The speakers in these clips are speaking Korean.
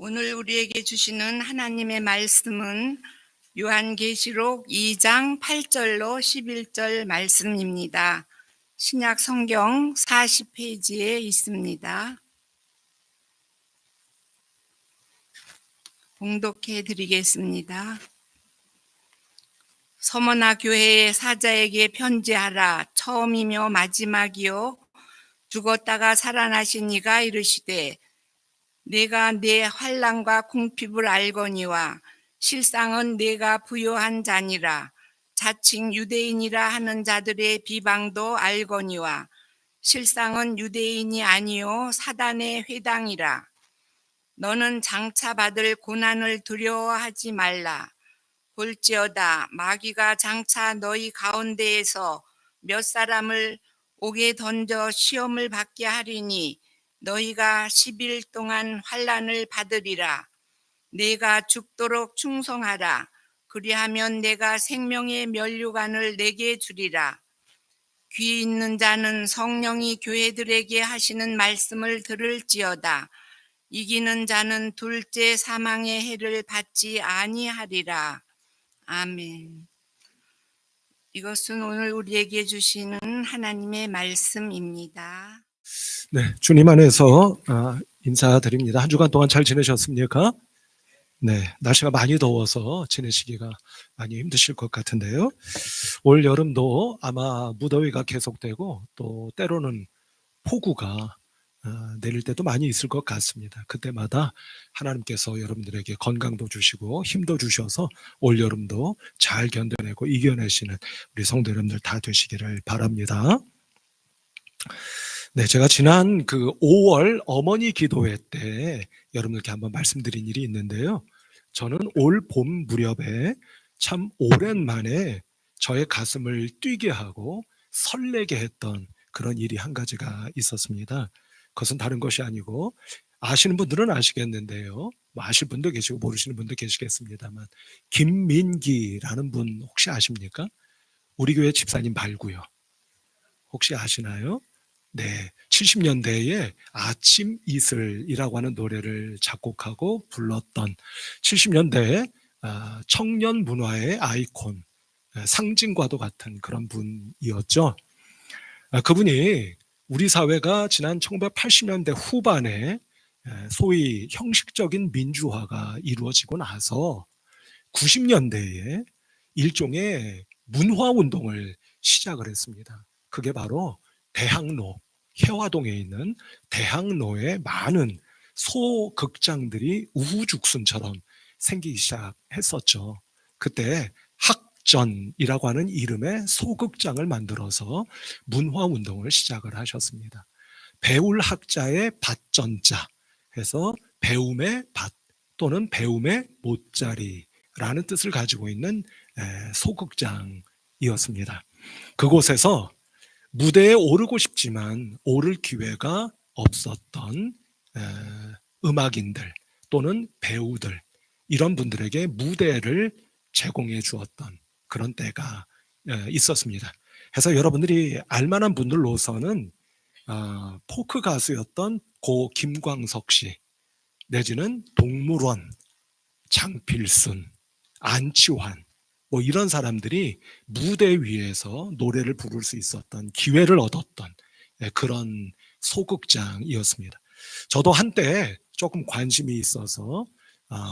오늘 우리에게 주시는 하나님의 말씀은 요한계시록 2장 8절로 11절 말씀입니다. 신약 성경 40페이지에 있습니다. 봉독해 드리겠습니다. 서머나 교회의 사자에게 편지하라. 처음이며 마지막이요 죽었다가 살아나신 이가 이르시되 내가 내 환난과 궁핍을 알거니와 실상은 내가 부요한 자니라. 자칭 유대인이라 하는 자들의 비방도 알거니와 실상은 유대인이 아니요 사단의 회당이라. 너는 장차 받을 고난을 두려워하지 말라. 볼지어다 마귀가 장차 너희 가운데에서 몇 사람을 옥에 던져 시험을 받게 하리니 너희가 10일 동안 환난을 받으리라. 내가 죽도록 충성하라. 그리하면 내가 생명의 면류관을 내게 주리라. 귀 있는 자는 성령이 교회들에게 하시는 말씀을 들을지어다. 이기는 자는 둘째 사망의 해를 받지 아니하리라. 아멘. 이것은 오늘 우리에게 주시는 하나님의 말씀입니다. 네, 주님 안에서 인사드립니다. 한 주간 동안 잘 지내셨습니까? 네, 날씨가 많이 더워서 지내시기가 많이 힘드실 것 같은데요. 올 여름도 아마 무더위가 계속되고 또 때로는 폭우가 내릴 때도 많이 있을 것 같습니다. 그때마다 하나님께서 여러분들에게 건강도 주시고 힘도 주셔서 올 여름도 잘 견뎌내고 이겨내시는 우리 성도 여러분들 다 되시기를 바랍니다. 네, 제가 지난 5월 어머니 기도회 때 여러분들께 한번 말씀드린 일이 있는데요. 저는 올 봄 무렵에 참 오랜만에 저의 가슴을 뛰게 하고 설레게 했던 그런 일이 한 가지가 있었습니다. 그것은 다른 것이 아니고 아시는 분들은 아시겠는데요. 뭐 아실 분도 계시고 모르시는 분도 계시겠습니다만 김민기라는 분 혹시 아십니까? 우리 교회 집사님 말고요. 혹시 아시나요? 네, 70년대에 아침 이슬이라고 하는 노래를 작곡하고 불렀던 70년대 청년 문화의 아이콘, 상징과도 같은 그런 분이었죠. 그분이 우리 사회가 지난 1980년대 후반에 소위 형식적인 민주화가 이루어지고 나서 90년대에 일종의 문화운동을 시작을 했습니다. 그게 바로 대학로, 해화동에 있는 대학로에 많은 소극장들이 우후죽순처럼 생기기 시작했었죠. 그때 학전이라고 하는 이름의 소극장을 만들어서 문화운동을 시작을 하셨습니다. 배울 학자의 밭전자 해서 배움의 밭 또는 배움의 못자리라는 뜻을 가지고 있는 소극장이었습니다. 그곳에서 무대에 오르고 싶지만 오를 기회가 없었던 음악인들 또는 배우들 이런 분들에게 무대를 제공해 주었던 그런 때가 있었습니다. 그래서 여러분들이 알만한 분들로서는 포크 가수였던 고 김광석 씨 내지는 동물원, 장필순, 안치환 뭐 이런 사람들이 무대 위에서 노래를 부를 수 있었던 기회를 얻었던 그런 소극장이었습니다. 저도 한때 조금 관심이 있어서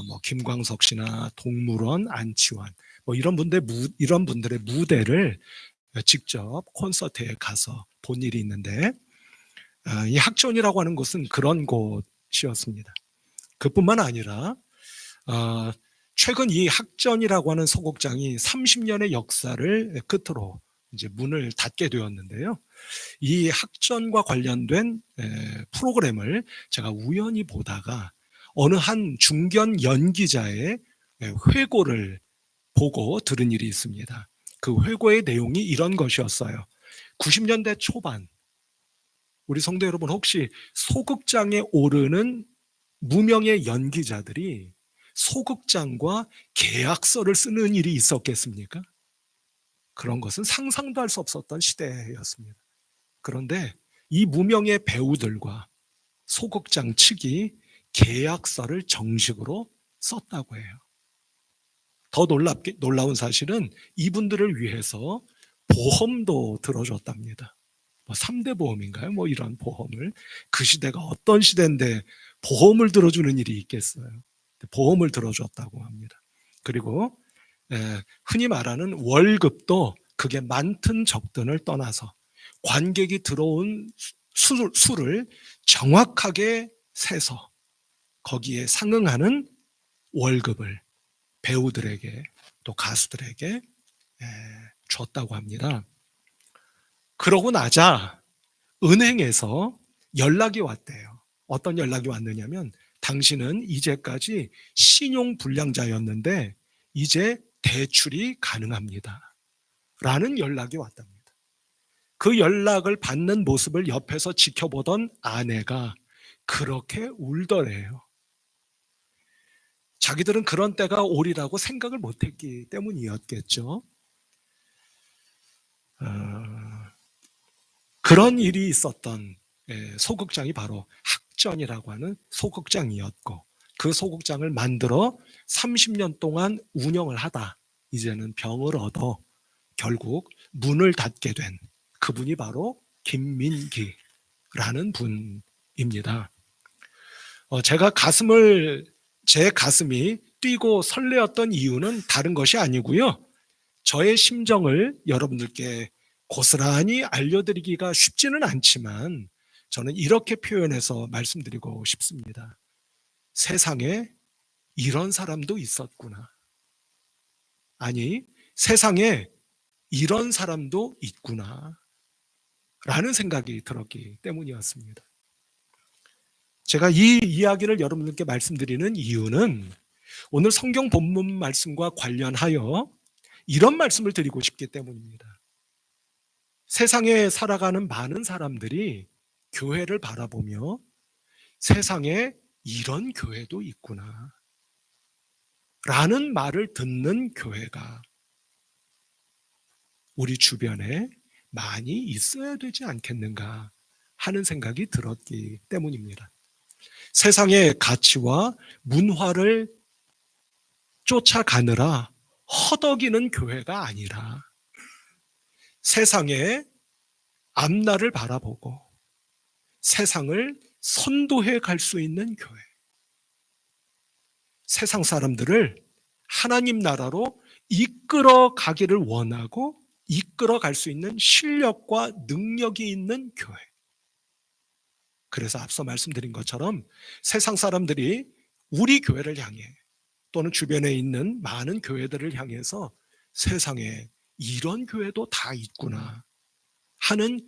뭐 김광석 씨나 동물원, 안치환 뭐 이런 분들의 무대를 직접 콘서트에 가서 본 일이 있는데 이 학전이라고 하는 곳은 그런 곳이었습니다. 그뿐만 아니라 최근 이 학전이라고 하는 소극장이 30년의 역사를 끝으로 이제 문을 닫게 되었는데요. 이 학전과 관련된 프로그램을 제가 우연히 보다가 어느 한 중견 연기자의 회고를 보고 들은 일이 있습니다. 그 회고의 내용이 이런 것이었어요. 90년대 초반 우리 성도 여러분 혹시 소극장에 오르는 무명의 연기자들이 소극장과 계약서를 쓰는 일이 있었겠습니까? 그런 것은 상상도 할 수 없었던 시대였습니다. 그런데 이 무명의 배우들과 소극장 측이 계약서를 정식으로 썼다고 해요. 더 놀라운 사실은 이분들을 위해서 보험도 들어줬답니다. 3대 보험인가요? 이런 보험을. 그 시대가 어떤 시대인데 보험을 들어주는 일이 있겠어요. 보험을 들어줬다고 합니다. 그리고 흔히 말하는 월급도 그게 많든 적든을 떠나서 관객이 들어온 수를 정확하게 세서 거기에 상응하는 월급을 배우들에게 또 가수들에게 줬다고 합니다. 그러고 나자 은행에서 연락이 왔대요. 어떤 연락이 왔느냐면 당신은 이제까지 신용불량자였는데 이제 대출이 가능합니다. 라는 연락이 왔답니다. 그 연락을 받는 모습을 옆에서 지켜보던 아내가 그렇게 울더래요. 자기들은 그런 때가 오리라고 생각을 못했기 때문이었겠죠. 그런 일이 있었던 소극장이 바로 학전이라고 하는 소극장이었고 그 소극장을 만들어 30년 동안 운영을 하다 이제는 병을 얻어 결국 문을 닫게 된 그분이 바로 김민기라는 분입니다. 제 가슴이 뛰고 설레었던 이유는 다른 것이 아니고요. 저의 심정을 여러분들께 고스란히 알려드리기가 쉽지는 않지만 저는 이렇게 표현해서 말씀드리고 싶습니다. 세상에 이런 사람도 있었구나. 아니, 세상에 이런 사람도 있구나. 라는 생각이 들었기 때문이었습니다. 제가 이 이야기를 여러분들께 말씀드리는 이유는 오늘 성경 본문 말씀과 관련하여 이런 말씀을 드리고 싶기 때문입니다. 세상에 살아가는 많은 사람들이 교회를 바라보며 세상에 이런 교회도 있구나 라는 말을 듣는 교회가 우리 주변에 많이 있어야 되지 않겠는가 하는 생각이 들었기 때문입니다. 세상의 가치와 문화를 쫓아가느라 허덕이는 교회가 아니라 세상의 앞날을 바라보고 세상을 선도해 갈 수 있는 교회. 세상 사람들을 하나님 나라로 이끌어 가기를 원하고 이끌어 갈 수 있는 실력과 능력이 있는 교회. 그래서 앞서 말씀드린 것처럼 세상 사람들이 우리 교회를 향해 또는 주변에 있는 많은 교회들을 향해서 세상에 이런 교회도 다 있구나 하는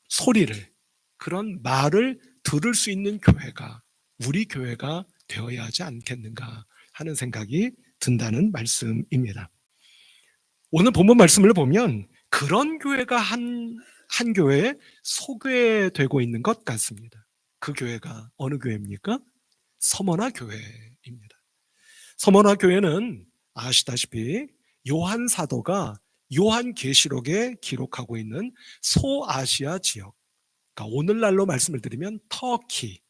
소리를, 그런 말을 들을 수 있는 교회가 우리 교회가 되어야 하지 않겠는가 하는 생각이 든다는 말씀입니다. 오늘 본문 말씀을 보면 그런 교회가 한 교회에 소개되고 있는 것 같습니다. 그 교회가 어느 교회입니까? 서머나 교회입니다. 서머나 교회는 아시다시피 요한 사도가 요한계시록에 기록하고 있는 소아시아 지역, 그러니까 오늘날로 말씀을 드리면 터키,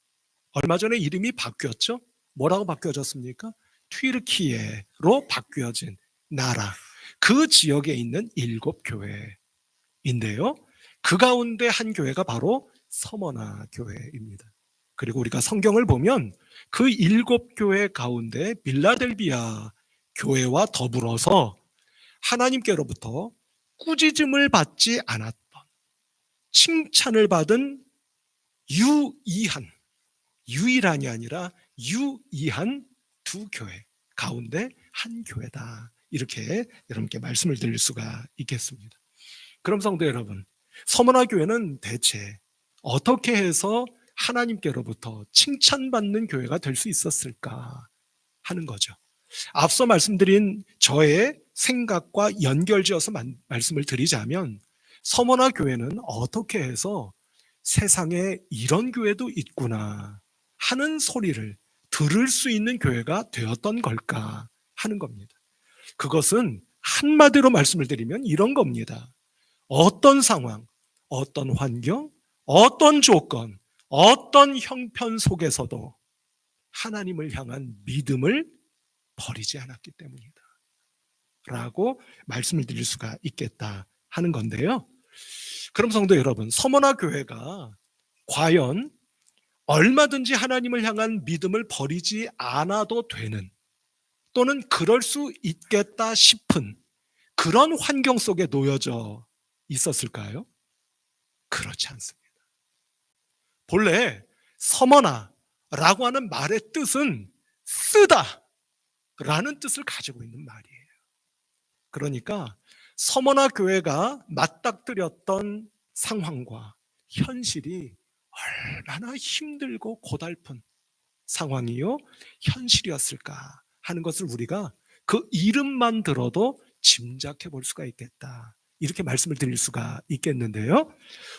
얼마 전에 이름이 바뀌었죠? 뭐라고 바뀌어졌습니까? 튀르키예로 바뀌어진 나라, 그 지역에 있는 7교회인데요. 그 가운데 한 교회가 바로 서머나 교회입니다. 그리고 우리가 성경을 보면 그 7교회 가운데 빌라델비아 교회와 더불어서 하나님께로부터 꾸짖음을 받지 않았던, 칭찬을 받은 유일한이 아니라 유이한 두 교회 가운데 한 교회다. 이렇게 여러분께 말씀을 드릴 수가 있겠습니다. 그럼 성도 여러분, 서머나 교회는 대체 어떻게 해서 하나님께로부터 칭찬받는 교회가 될 수 있었을까 하는 거죠. 앞서 말씀드린 저의 생각과 연결지어서 말씀을 드리자면 서머나 교회는 어떻게 해서 세상에 이런 교회도 있구나 하는 소리를 들을 수 있는 교회가 되었던 걸까 하는 겁니다. 그것은 한마디로 말씀을 드리면 이런 겁니다. 어떤 상황, 어떤 환경, 어떤 조건, 어떤 형편 속에서도 하나님을 향한 믿음을 버리지 않았기 때문이다 라고 말씀을 드릴 수가 있겠다 하는 건데요. 그럼 성도 여러분, 서머나 교회가 과연 얼마든지 하나님을 향한 믿음을 버리지 않아도 되는, 또는 그럴 수 있겠다 싶은 그런 환경 속에 놓여져 있었을까요? 그렇지 않습니다. 본래 서머나라고 하는 말의 뜻은 쓰다 라는 뜻을 가지고 있는 말이에요. 그러니까 서머나 교회가 맞닥뜨렸던 상황과 현실이 얼마나 힘들고 고달픈 상황이요, 현실이었을까 하는 것을 우리가 그 이름만 들어도 짐작해 볼 수가 있겠다, 이렇게 말씀을 드릴 수가 있겠는데요.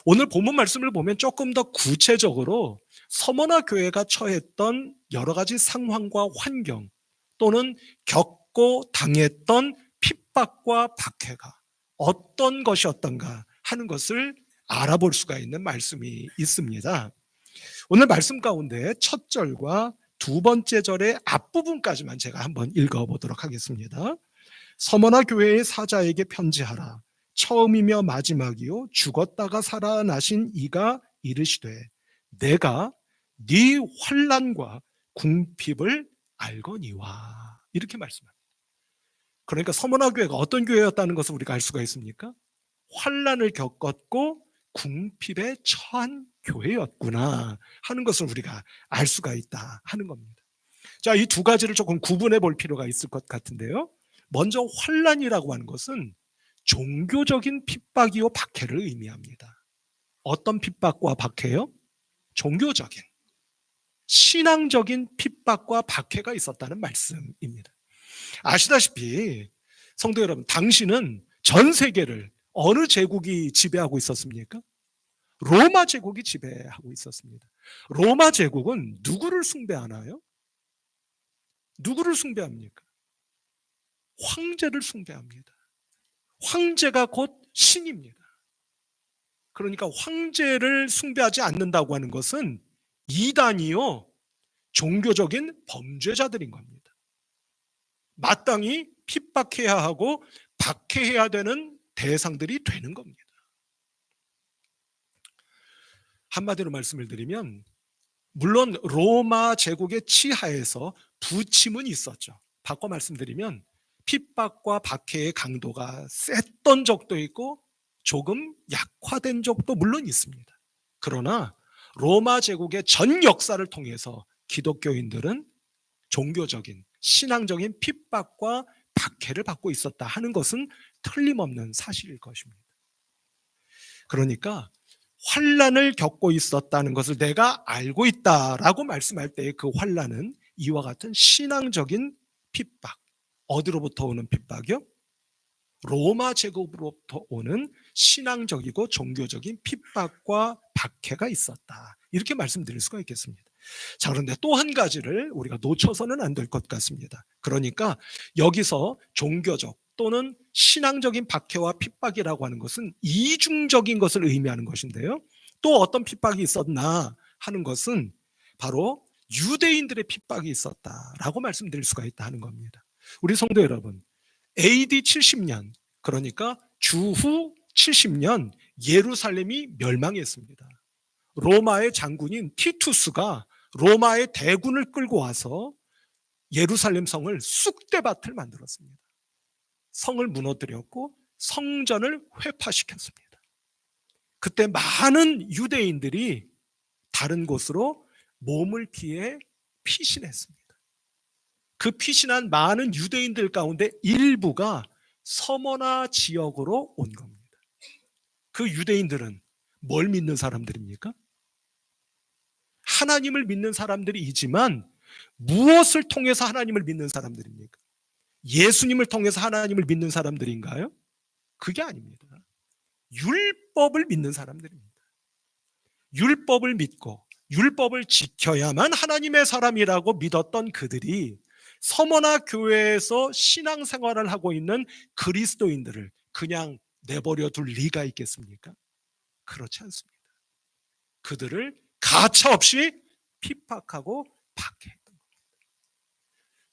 오늘 본문 말씀을 보면 조금 더 구체적으로 서머나 교회가 처했던 여러 가지 상황과 환경, 또는 겪고 당했던 핍박과 박해가 어떤 것이었던가 하는 것을 알아볼 수가 있는 말씀이 있습니다. 오늘 말씀 가운데 첫 절과 두 번째 절의 앞부분까지만 제가 한번 읽어보도록 하겠습니다. 서머나 교회의 사자에게 편지하라. 처음이며 마지막이요 죽었다가 살아나신 이가 이르시되 내가 네 환난과 궁핍을 알거니와, 이렇게 말씀합니다. 그러니까 서머나 교회가 어떤 교회였다는 것을 우리가 알 수가 있습니까? 환난을 겪었고 궁핍에 처한 교회였구나 하는 것을 우리가 알 수가 있다 하는 겁니다. 자, 이 두 가지를 조금 구분해 볼 필요가 있을 것 같은데요. 먼저 환난이라고 하는 것은 종교적인 핍박이요 박해를 의미합니다. 어떤 핍박과 박해요? 종교적인, 신앙적인 핍박과 박해가 있었다는 말씀입니다. 아시다시피 성도 여러분, 당시는 전 세계를 어느 제국이 지배하고 있었습니까? 로마 제국이 지배하고 있었습니다. 로마 제국은 누구를 숭배하나요? 누구를 숭배합니까? 황제를 숭배합니다. 황제가 곧 신입니다. 그러니까 황제를 숭배하지 않는다고 하는 것은 이단이요 종교적인 범죄자들인 겁니다. 마땅히 핍박해야 하고 박해해야 되는 대상들이 되는 겁니다. 한마디로 말씀을 드리면, 물론 로마 제국의 치하에서 부침은 있었죠. 바꿔 말씀드리면 핍박과 박해의 강도가 셌던 적도 있고 조금 약화된 적도 물론 있습니다. 그러나 로마 제국의 전 역사를 통해서 기독교인들은 종교적인, 신앙적인 핍박과 박해를 받고 있었다 하는 것은 틀림없는 사실일 것입니다. 그러니까 환난을 겪고 있었다는 것을 내가 알고 있다라고 말씀할 때의 그 환난은 이와 같은 신앙적인 핍박, 어디로부터 오는 핍박이요? 로마 제국으로부터 오는 신앙적이고 종교적인 핍박과 박해가 있었다, 이렇게 말씀드릴 수가 있겠습니다. 자, 그런데 또 한 가지를 우리가 놓쳐서는 안 될 것 같습니다. 그러니까 여기서 종교적 또는 신앙적인 박해와 핍박이라고 하는 것은 이중적인 것을 의미하는 것인데요, 또 어떤 핍박이 있었나 하는 것은 바로 유대인들의 핍박이 있었다라고 말씀드릴 수가 있다 하는 겁니다. 우리 성도 여러분, AD 70년, 그러니까 주후 70년 예루살렘이 멸망했습니다. 로마의 장군인 티투스가 로마의 대군을 끌고 와서 예루살렘 성을 쑥대밭을 만들었습니다. 성을 무너뜨렸고 성전을 회파시켰습니다. 그때 많은 유대인들이 다른 곳으로 몸을 피해 피신했습니다. 그 피신한 많은 유대인들 가운데 일부가 서머나 지역으로 온 겁니다. 그 유대인들은 뭘 믿는 사람들입니까? 하나님을 믿는 사람들이지만 무엇을 통해서 하나님을 믿는 사람들입니까? 예수님을 통해서 하나님을 믿는 사람들인가요? 그게 아닙니다. 율법을 믿는 사람들입니다. 율법을 믿고 율법을 지켜야만 하나님의 사람이라고 믿었던 그들이 서머나 교회에서 신앙생활을 하고 있는 그리스도인들을 그냥 내버려 둘 리가 있겠습니까? 그렇지 않습니다. 그들을 가차없이 핍박하고 박해했던 겁니다.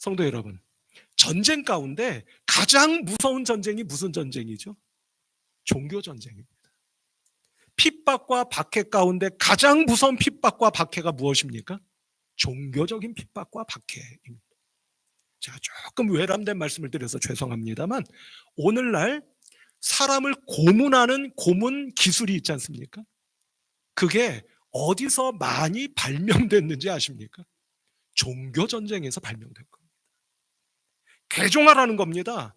성도 여러분, 전쟁 가운데 가장 무서운 전쟁이 무슨 전쟁이죠? 종교 전쟁입니다. 핍박과 박해 가운데 가장 무서운 핍박과 박해가 무엇입니까? 종교적인 핍박과 박해입니다. 제가 조금 외람된 말씀을 드려서 죄송합니다만, 오늘날 사람을 고문하는 고문 기술이 있지 않습니까? 그게 어디서 많이 발명됐는지 아십니까? 종교 전쟁에서 발명된 겁니다. 개종하라는 겁니다.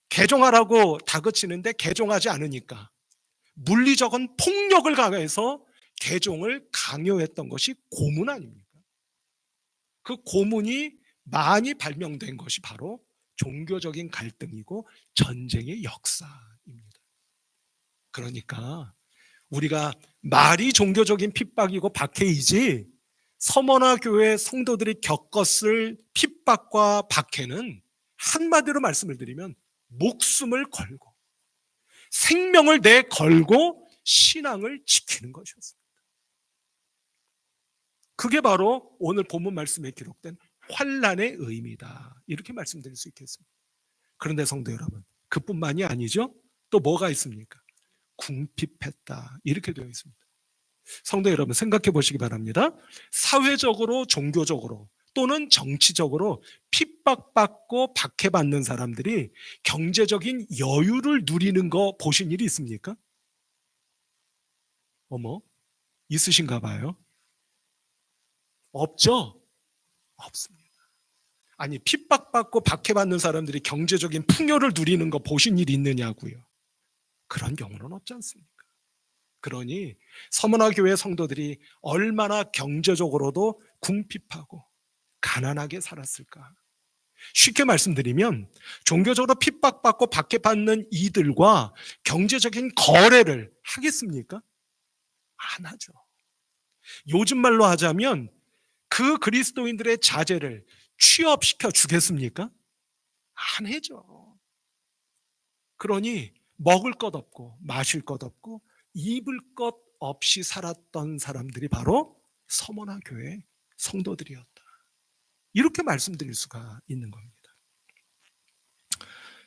개종하라고 다그치는데 개종하지 않으니까 물리적인 폭력을 가해서 개종을 강요했던 것이 고문 아닙니까? 그 고문이 많이 발명된 것이 바로 종교적인 갈등이고 전쟁의 역사입니다. 그러니까 우리가 말이 종교적인 핍박이고 박해이지, 서머나 교회 성도들이 겪었을 핍박과 박해는 한마디로 말씀을 드리면 목숨을 걸고 생명을 내걸고 신앙을 지키는 것이었습니다. 그게 바로 오늘 본문 말씀에 기록된 환난의 의미다, 이렇게 말씀드릴 수 있겠습니다. 그런데 성도 여러분, 그뿐만이 아니죠. 또 뭐가 있습니까? 궁핍했다, 이렇게 되어 있습니다. 성도 여러분, 생각해 보시기 바랍니다. 사회적으로, 종교적으로 또는 정치적으로 핍박받고 박해받는 사람들이 경제적인 여유를 누리는 거 보신 일이 있습니까? 어머, 있으신가 봐요. 없죠? 없습니다. 아니, 핍박받고 박해받는 사람들이 경제적인 풍요를 누리는 거 보신 일이 있느냐고요. 그런 경우는 없지 않습니까? 그러니 서머나 교회 성도들이 얼마나 경제적으로도 궁핍하고 가난하게 살았을까. 쉽게 말씀드리면 종교적으로 핍박받고 박해받는 이들과 경제적인 거래를 하겠습니까? 안 하죠. 요즘 말로 하자면 그 그리스도인들의 자제를 취업시켜 주겠습니까? 안 해죠. 그러니 먹을 것 없고 마실 것 없고 입을 것 없이 살았던 사람들이 바로 서머나 교회 성도들이었다, 이렇게 말씀드릴 수가 있는 겁니다.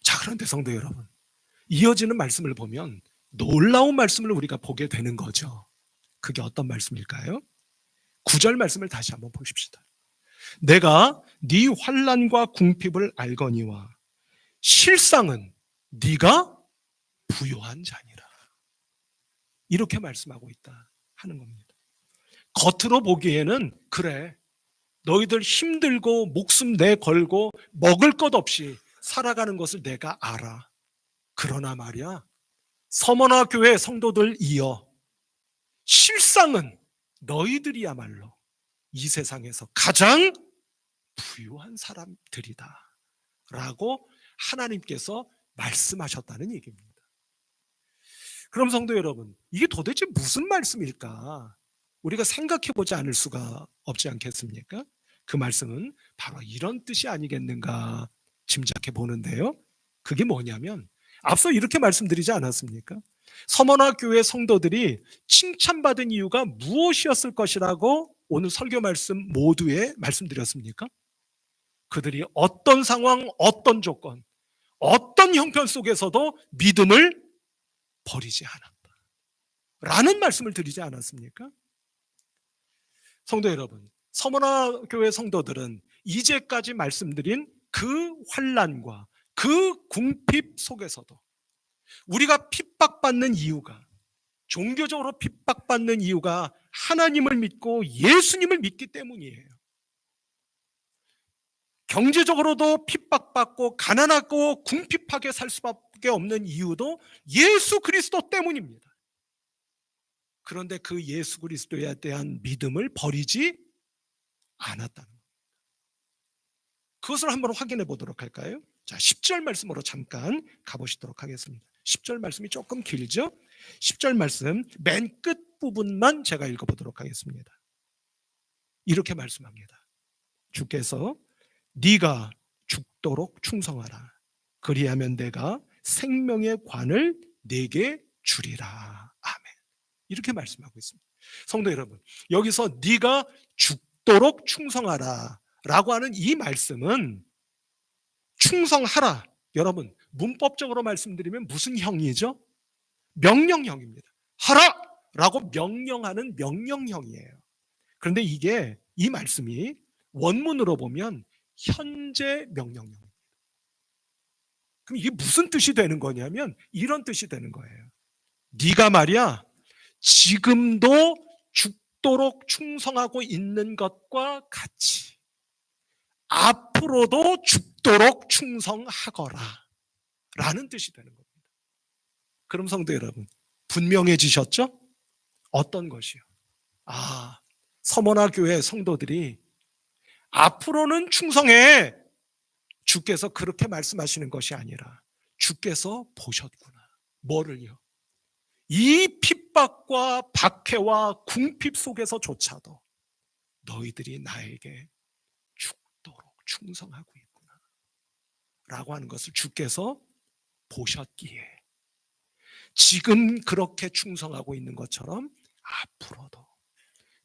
자, 그런데 성도 여러분, 이어지는 말씀을 보면 놀라운 말씀을 우리가 보게 되는 거죠. 그게 어떤 말씀일까요? 9절 말씀을 다시 한번 보십시다. 내가 네 환난과 궁핍을 알거니와 실상은 네가 부요한 자니라, 이렇게 말씀하고 있다 하는 겁니다. 겉으로 보기에는 그래, 너희들 힘들고 목숨 내걸고 먹을 것 없이 살아가는 것을 내가 알아. 그러나 말이야, 서머나 교회 성도들 이어 실상은 너희들이야말로 이 세상에서 가장 부유한 사람들이다 라고 하나님께서 말씀하셨다는 얘기입니다. 그럼 성도 여러분, 이게 도대체 무슨 말씀일까? 우리가 생각해 보지 않을 수가 없지 않겠습니까? 그 말씀은 바로 이런 뜻이 아니겠는가 짐작해 보는데요. 그게 뭐냐면 앞서 이렇게 말씀드리지 않았습니까? 서머나 교회 성도들이 칭찬받은 이유가 무엇이었을 것이라고 오늘 설교 말씀 모두에 말씀드렸습니까? 그들이 어떤 상황, 어떤 조건, 어떤 형편 속에서도 믿음을 버리지 않았다 라는 말씀을 드리지 않았습니까? 성도 여러분, 서머나 교회 성도들은 이제까지 말씀드린 그 환난과 그 궁핍 속에서도 우리가 핍박받는 이유가, 종교적으로 핍박받는 이유가 하나님을 믿고 예수님을 믿기 때문이에요. 경제적으로도 핍박받고 가난하고 궁핍하게 살 수밖에 없는 이유도 예수 그리스도 때문입니다. 그런데 그 예수 그리스도에 대한 믿음을 버리지 않았다는 겁니다. 그것을 한번 확인해 보도록 할까요? 자, 10절 말씀으로 잠깐 가보시도록 하겠습니다. 10절 말씀이 조금 길죠? 10절 말씀 맨 끝 부분만 제가 읽어보도록 하겠습니다. 이렇게 말씀합니다. 주께서 네가 죽도록 충성하라. 그리하면 내가 생명의 관을 네게 주리라. 아멘. 이렇게 말씀하고 있습니다. 성도 여러분, 여기서 네가 죽도록 충성하라 라고 하는 이 말씀은 충성하라. 여러분, 문법적으로 말씀드리면 무슨 형이죠? 명령형입니다. 하라! 라고 명령하는 명령형이에요. 그런데 이 말씀이 원문으로 보면 현재 명령형. 그럼 이게 무슨 뜻이 되는 거냐면 이런 뜻이 되는 거예요. 네가 말이야 지금도 죽도록 충성하고 있는 것과 같이 앞으로도 죽도록 충성하거라 라는 뜻이 되는 겁니다. 그럼 성도 여러분, 분명해지셨죠? 어떤 것이요? 서머나 교회 성도들이 앞으로는 충성해, 주께서 그렇게 말씀하시는 것이 아니라 주께서 보셨구나. 뭐를요? 이 핍박과 박해와 궁핍 속에서조차도 너희들이 나에게 죽도록 충성하고 있구나 라고 하는 것을 주께서 보셨기에 지금 그렇게 충성하고 있는 것처럼 앞으로도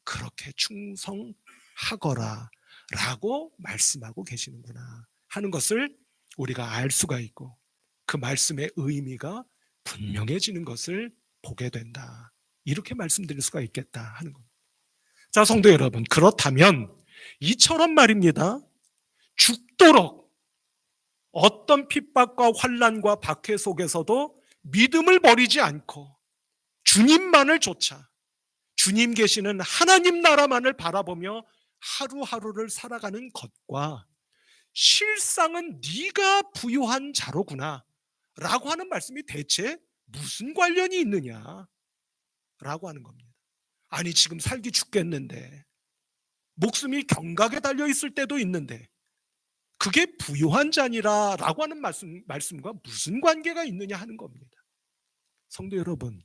그렇게 충성하거라 라고 말씀하고 계시는구나 하는 것을 우리가 알 수가 있고 그 말씀의 의미가 분명해지는 것을 보게 된다. 이렇게 말씀드릴 수가 있겠다 하는 겁니다. 자, 성도 여러분, 그렇다면 이처럼 말입니다. 죽도록 어떤 핍박과 환난과 박해 속에서도 믿음을 버리지 않고 주님만을 쫓아 주님 계시는 하나님 나라만을 바라보며 하루하루를 살아가는 것과 실상은 네가 부유한 자로구나 라고 하는 말씀이 대체 무슨 관련이 있느냐 라고 하는 겁니다. 아니 지금 살기 죽겠는데 목숨이 경각에 달려있을 때도 있는데 그게 부유한 자니라 라고 하는 말씀과 무슨 관계가 있느냐 하는 겁니다. 성도 여러분,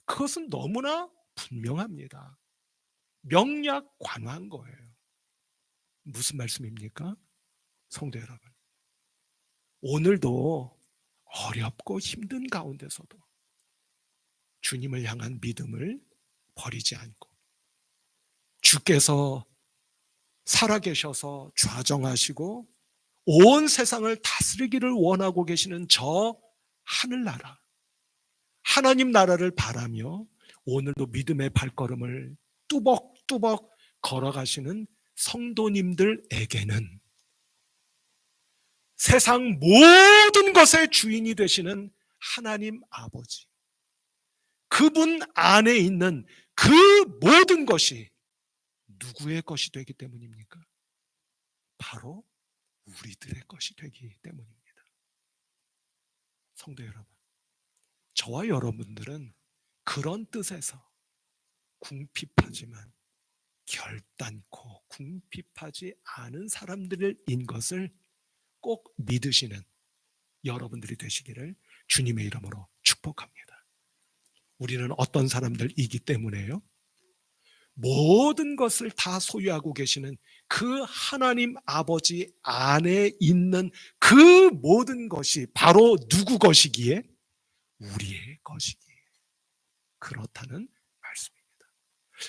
그것은 너무나 분명합니다. 명약관화한 거예요. 무슨 말씀입니까? 성도 여러분, 오늘도 어렵고 힘든 가운데서도 주님을 향한 믿음을 버리지 않고 주께서 살아계셔서 좌정하시고 온 세상을 다스리기를 원하고 계시는 저 하늘나라 하나님 나라를 바라며 오늘도 믿음의 발걸음을 뚜벅뚜벅 걸어가시는 성도님들에게는 세상 모든 것의 주인이 되시는 하나님 아버지, 그분 안에 있는 그 모든 것이 누구의 것이 되기 때문입니까? 바로 우리들의 것이 되기 때문입니다. 성도 여러분, 저와 여러분들은 그런 뜻에서 궁핍하지만 결단코 궁핍하지 않은 사람들인 것을 꼭 믿으시는 여러분들이 되시기를 주님의 이름으로 축복합니다. 우리는 어떤 사람들이기 때문에요? 모든 것을 다 소유하고 계시는 그 하나님 아버지 안에 있는 그 모든 것이 바로 누구 것이기에? 우리의 것이기에 그렇다는 말씀입니다.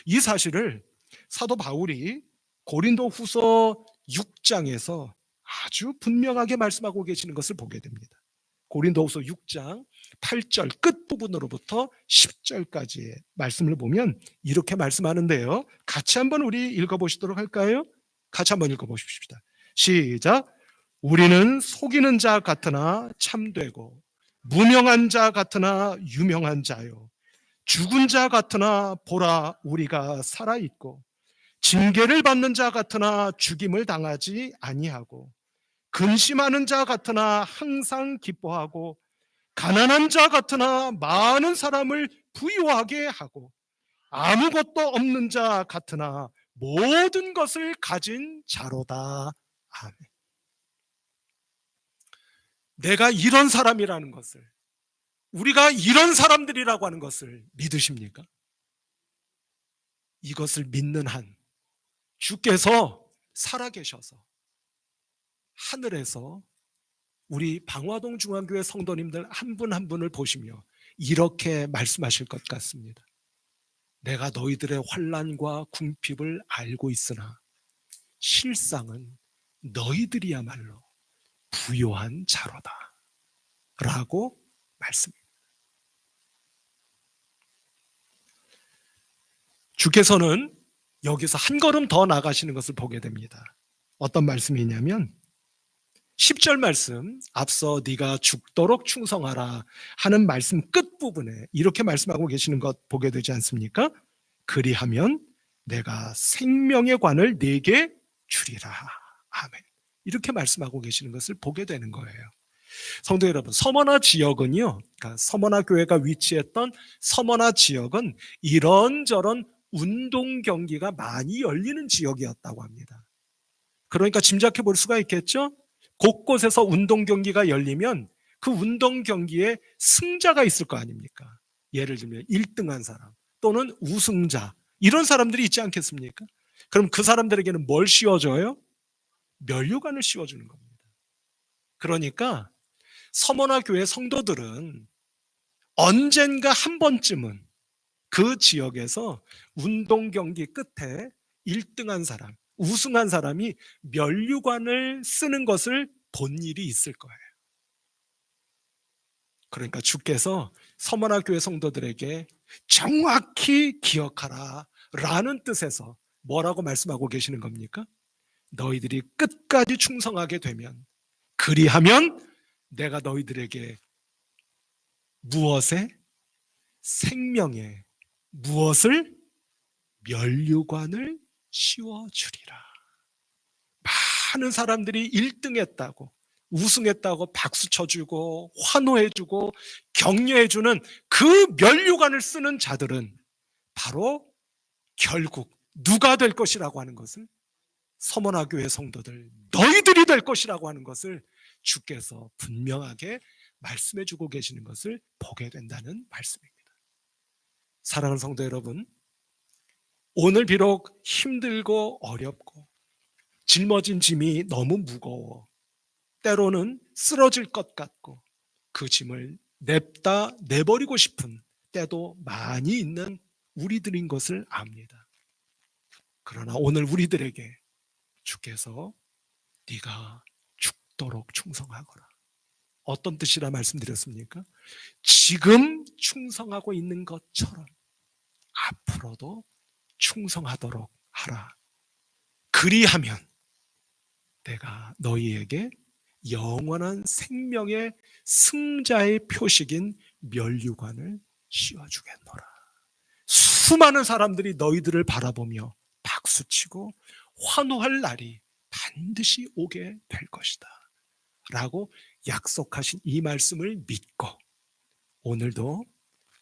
이 사실을 사도 바울이 고린도 후서 6장에서 아주 분명하게 말씀하고 계시는 것을 보게 됩니다. 고린도후서 6장 8절 끝부분으로부터 10절까지의 말씀을 보면 이렇게 말씀하는데요. 같이 한번 우리 읽어보시도록 할까요? 같이 한번 읽어보십시다. 시작. 우리는 속이는 자 같으나 참되고 무명한 자 같으나 유명한 자요. 죽은 자 같으나 보라 우리가 살아있고 징계를 받는 자 같으나 죽임을 당하지 아니하고 근심하는 자 같으나 항상 기뻐하고 가난한 자 같으나 많은 사람을 부유하게 하고 아무것도 없는 자 같으나 모든 것을 가진 자로다. 아멘. 내가 이런 사람이라는 것을, 우리가 이런 사람들이라고 하는 것을 믿으십니까? 이것을 믿는 한 주께서 살아계셔서 하늘에서 우리 방화동 중앙교회 성도님들 한 분 한 분을 보시며 이렇게 말씀하실 것 같습니다. 내가 너희들의 환난과 궁핍을 알고 있으나 실상은 너희들이야말로 부요한 자로다 라고 말씀입니다. 주께서는 여기서 한 걸음 더 나가시는 것을 보게 됩니다. 어떤 말씀이냐면 10절 말씀, 앞서 네가 죽도록 충성하라 하는 말씀 끝부분에 이렇게 말씀하고 계시는 것 보게 되지 않습니까? 그리하면 내가 생명의 관을 네게 주리라. 아멘. 이렇게 말씀하고 계시는 것을 보게 되는 거예요. 성도 여러분, 서머나 지역은요, 그러니까 서머나 교회가 위치했던 서머나 지역은 이런저런 운동 경기가 많이 열리는 지역이었다고 합니다. 그러니까 짐작해 볼 수가 있겠죠? 곳곳에서 운동 경기가 열리면 그 운동 경기에 승자가 있을 거 아닙니까? 예를 들면 1등한 사람 또는 우승자, 이런 사람들이 있지 않겠습니까? 그럼 그 사람들에게는 뭘 씌워줘요? 면류관을 씌워주는 겁니다. 그러니까 서머나 교회 성도들은 언젠가 한 번쯤은 그 지역에서 운동 경기 끝에 1등한 사람, 우승한 사람이 면류관을 쓰는 것을 본 일이 있을 거예요. 그러니까 주께서 서머나 교회 성도들에게 정확히 기억하라 라는 뜻에서 뭐라고 말씀하고 계시는 겁니까? 너희들이 끝까지 충성하게 되면, 그리하면 내가 너희들에게 무엇에? 생명에 무엇을? 면류관을 씌워주리라. 많은 사람들이 1등 했다고, 우승했다고 박수 쳐주고 환호해주고 격려해주는 그 면류관을 쓰는 자들은 바로 결국 누가 될 것이라고 하는 것을, 서머나 교회 성도들, 너희들이 될 것이라고 하는 것을 주께서 분명하게 말씀해주고 계시는 것을 보게 된다는 말씀입니다. 사랑하는 성도 여러분, 오늘 비록 힘들고 어렵고 짊어진 짐이 너무 무거워 때로는 쓰러질 것 같고 그 짐을 냅다 내버리고 싶은 때도 많이 있는 우리들인 것을 압니다. 그러나 오늘 우리들에게 주께서 네가 죽도록 충성하거라. 어떤 뜻이라 말씀드렸습니까? 지금 충성하고 있는 것처럼 앞으로도 충성하도록 하라. 그리하면 내가 너희에게 영원한 생명의 승자의 표식인 면류관을 씌워주겠노라. 수많은 사람들이 너희들을 바라보며 박수치고 환호할 날이 반드시 오게 될 것이다 라고 약속하신 이 말씀을 믿고 오늘도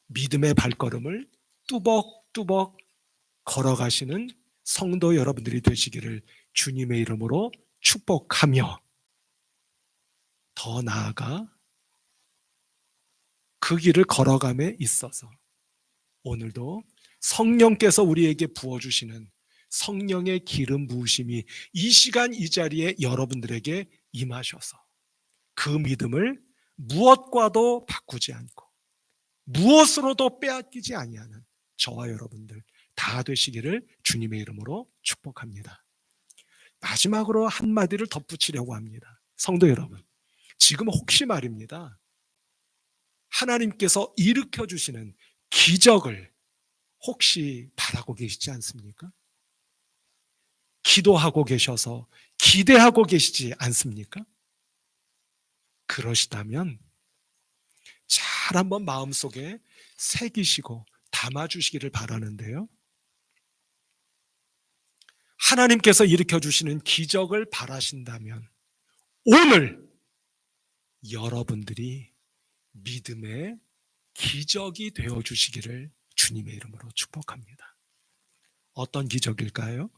믿음의 발걸음을 뚜벅뚜벅 걸어가시는 성도 여러분들이 되시기를 주님의 이름으로 축복하며, 더 나아가 그 길을 걸어감에 있어서 오늘도 성령께서 우리에게 부어주시는 성령의 기름 부으심이 이 시간 이 자리에 여러분들에게 임하셔서 그 믿음을 무엇과도 바꾸지 않고 무엇으로도 빼앗기지 아니하는 저와 여러분들 다 되시기를 주님의 이름으로 축복합니다. 마지막으로 한마디를 덧붙이려고 합니다. 성도 여러분, 지금 혹시 말입니다, 하나님께서 일으켜 주시는 기적을 혹시 바라고 계시지 않습니까? 기도하고 계셔서 기대하고 계시지 않습니까? 그러시다면 잘 한번 마음속에 새기시고 담아주시기를 바라는데요. 하나님께서 일으켜 주시는 기적을 바라신다면 오늘 여러분들이 믿음의 기적이 되어주시기를 주님의 이름으로 축복합니다. 어떤 기적일까요?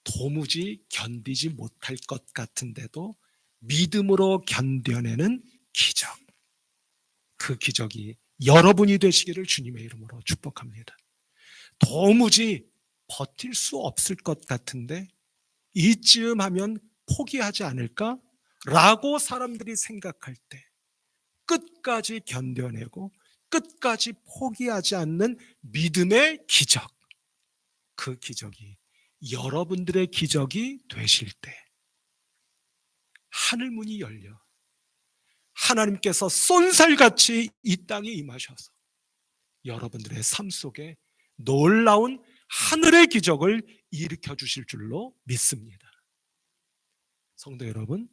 도무지 견디지 못할 것 같은데도 믿음으로 견뎌내는 기적. 그 기적이 여러분이 되시기를 주님의 이름으로 축복합니다. 도무지 버틸 수 없을 것 같은데 이쯤 하면 포기하지 않을까? 라고 사람들이 생각할 때 끝까지 견뎌내고 끝까지 포기하지 않는 믿음의 기적. 그 기적이 여러분들의 기적이 되실 때 하늘 문이 열려 하나님께서 쏜살같이 이 땅에 임하셔서 여러분들의 삶 속에 놀라운 하늘의 기적을 일으켜 주실 줄로 믿습니다. 성도 여러분,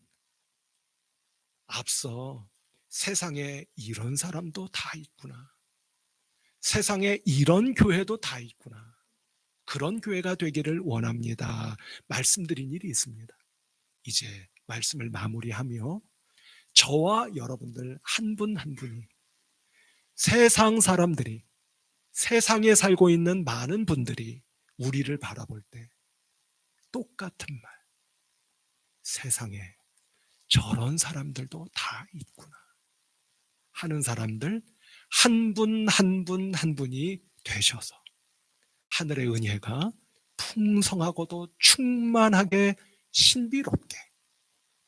앞서 세상에 이런 사람도 다 있구나, 세상에 이런 교회도 다 있구나, 그런 교회가 되기를 원합니다 말씀드린 일이 있습니다. 이제 말씀을 마무리하며 저와 여러분들 한 분 한 분이 세상 사람들이, 세상에 살고 있는 많은 분들이 우리를 바라볼 때 똑같은 말, 세상에 저런 사람들도 다 있구나 하는 사람들 한 분 한 분 한 분이 되셔서 하늘의 은혜가 풍성하고도 충만하게 신비롭게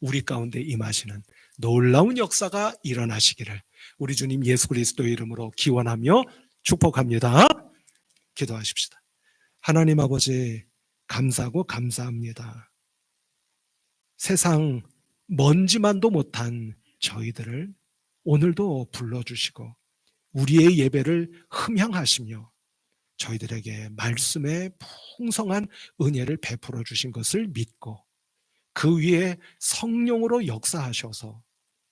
우리 가운데 임하시는 놀라운 역사가 일어나시기를 우리 주님 예수 그리스도의 이름으로 기원하며 축복합니다. 기도하십시다. 하나님 아버지, 감사하고 감사합니다. 세상 먼지만도 못한 저희들을 오늘도 불러주시고 우리의 예배를 흠향하시며 저희들에게 말씀의 풍성한 은혜를 베풀어 주신 것을 믿고 그 위에 성령으로 역사하셔서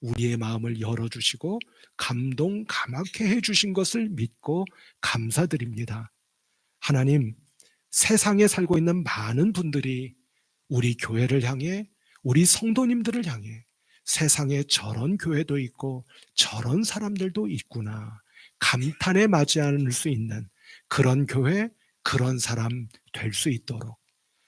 우리의 마음을 열어주시고 감동 감화케 해주신 것을 믿고 감사드립니다. 하나님, 세상에 살고 있는 많은 분들이 우리 교회를 향해, 우리 성도님들을 향해 세상에 저런 교회도 있고 저런 사람들도 있구나 감탄에 맞지 않을 수 있는 그런 교회, 그런 사람 될 수 있도록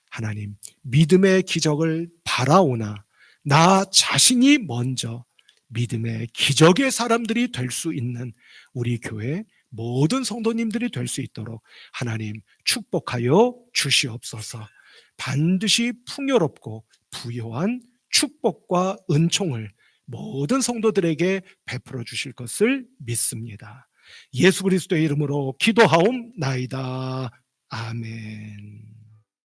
하나님, 믿음의 기적을 바라오나 나 자신이 먼저 믿음의 기적의 사람들이 될 수 있는 우리 교회 모든 성도님들이 될 수 있도록 하나님 축복하여 주시옵소서. 반드시 풍요롭고 부요한 축복과 은총을 모든 성도들에게 베풀어 주실 것을 믿습니다. 예수 그리스도의 이름으로 기도하옵나이다. 아멘.